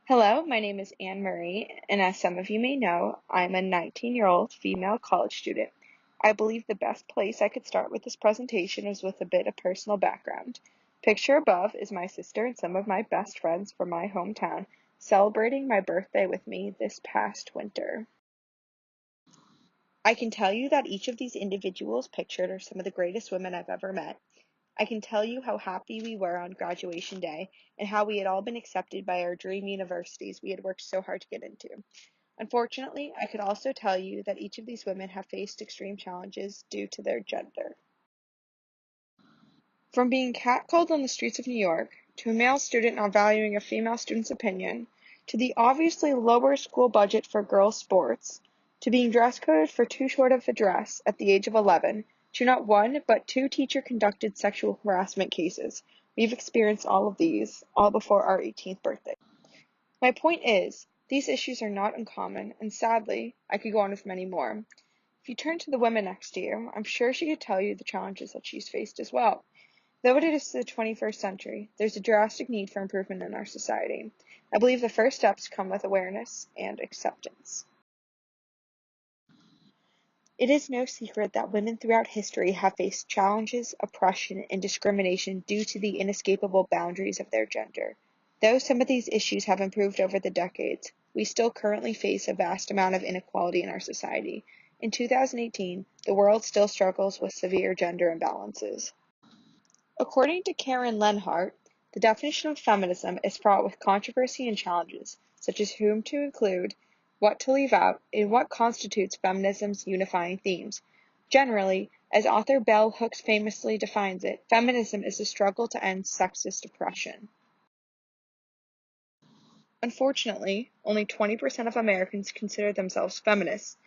Hello, my name is Anne Marie, and as some of you may know, I'm a 19-year-old female college student. I believe the best place I could start with this presentation is with a bit of personal background. Picture above is my sister and some of my best friends from my hometown celebrating my birthday with me this past winter. I can tell you that each of these individuals pictured are some of the greatest women I've ever met. I can tell you how happy we were on graduation day and how we had all been accepted by our dream universities we had worked so hard to get into. Unfortunately, I could also tell you that each of these women have faced extreme challenges due to their gender. From being catcalled on the streets of New York, to a male student not valuing a female student's opinion, to the obviously lower school budget for girls' sports, to being dress coded for too short of a dress at the age of 11, to not one but two teacher-conducted sexual harassment cases. We've experienced all of these, all before our 18th birthday. My point is, these issues are not uncommon, and sadly, I could go on with many more. If you turn to the woman next to you, I'm sure she could tell you the challenges that she's faced as well. Though it is the 21st century, there's a drastic need for improvement in our society. I believe the first steps come with awareness and acceptance. It is no secret that women throughout history have faced challenges, oppression, and discrimination due to the inescapable boundaries of their gender. Though some of these issues have improved over the decades, we still currently face a vast amount of inequality in our society. In 2018, the world still struggles with severe gender imbalances. According to Karen Lenhart, the definition of feminism is fraught with controversy and challenges, such as whom to include, what to leave out, and what constitutes feminism's unifying themes. Generally, as author Bell Hooks famously defines it, feminism is the struggle to end sexist oppression. Unfortunately, only 20% of Americans consider themselves feminists.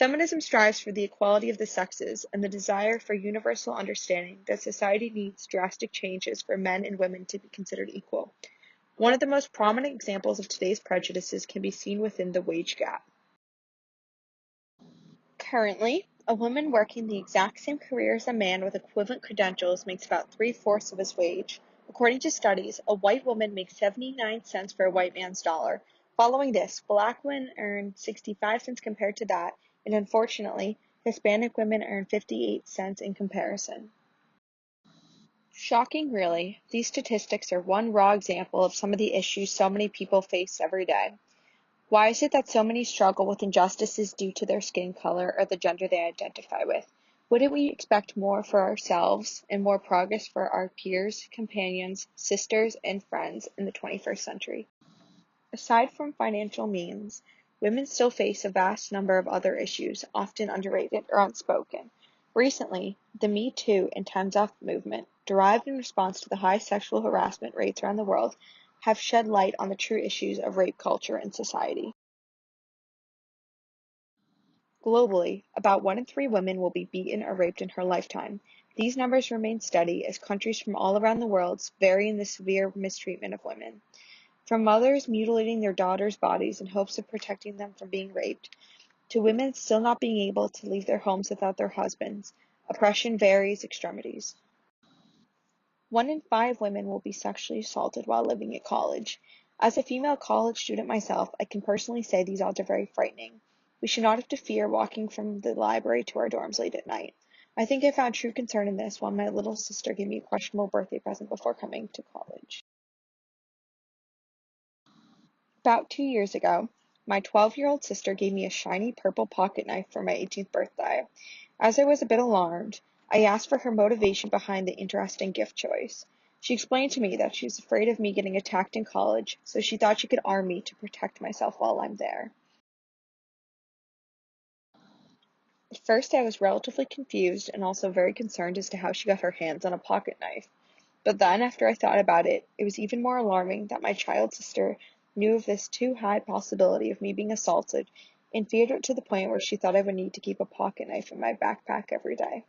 Feminism strives for the equality of the sexes and the desire for universal understanding that society needs drastic changes for men and women to be considered equal. One of the most prominent examples of today's prejudices can be seen within the wage gap. Currently, a woman working the exact same career as a man with equivalent credentials makes about three-fourths of his wage. According to studies, a white woman makes 79 cents for a white man's dollar. Following this, black women earn 65 cents compared to that, and unfortunately, Hispanic women earn 58 cents in comparison. Shocking, really. These statistics are one raw example of some of the issues so many people face every day. Why is it that so many struggle with injustices due to their skin color or the gender they identify with? Wouldn't we expect more for ourselves and more progress for our peers, companions, sisters, and friends in the 21st century? Aside from financial means, women still face a vast number of other issues, often underrated or unspoken. Recently, the Me Too and Time's Up movement, derived in response to the high sexual harassment rates around the world, have shed light on the true issues of rape culture in society. Globally, about 1 in 3 women will be beaten or raped in her lifetime. These numbers remain steady as countries from all around the world vary in the severe mistreatment of women. From mothers mutilating their daughters' bodies in hopes of protecting them from being raped, to women still not being able to leave their homes without their husbands, oppression varies extremities. 1 in 5 women will be sexually assaulted while living at college. As a female college student myself, I can personally say these odds are very frightening. We should not have to fear walking from the library to our dorms late at night. I think I found true concern in this when my little sister gave me a questionable birthday present before coming to college. About 2 years ago, my 12-year-old sister gave me a shiny purple pocket knife for my 18th birthday. As I was a bit alarmed, I asked for her motivation behind the interesting gift choice. She explained to me that she was afraid of me getting attacked in college, so she thought she could arm me to protect myself while I'm there. At first, I was relatively confused and also very concerned as to how she got her hands on a pocket knife. But then, after I thought about it, it was even more alarming that my child sister knew of this too high possibility of me being assaulted and feared it to the point where she thought I would need to keep a pocket knife in my backpack every day.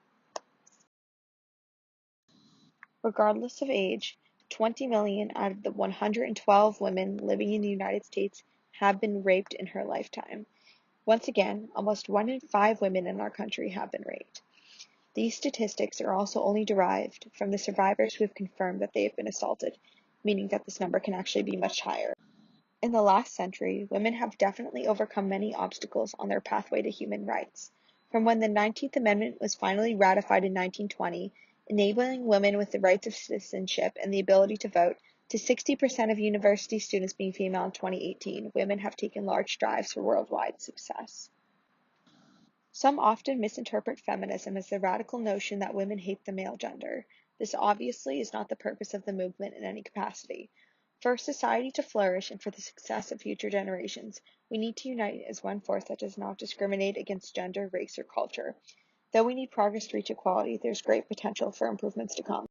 Regardless of age, 20 million out of the 112 women living in the United States have been raped in her lifetime. Once again, almost 1 in 5 women in our country have been raped. These statistics are also only derived from the survivors who have confirmed that they have been assaulted, meaning that this number can actually be much higher. In the last century, women have definitely overcome many obstacles on their pathway to human rights. From when the 19th Amendment was finally ratified in 1920, enabling women with the rights of citizenship and the ability to vote, to 60% of university students being female in 2018, women have taken large strides for worldwide success. Some often misinterpret feminism as the radical notion that women hate the male gender. This obviously is not the purpose of the movement in any capacity. For society to flourish and for the success of future generations, we need to unite as one force that does not discriminate against gender, race, or culture. Though we need progress to reach equality, there's great potential for improvements to come.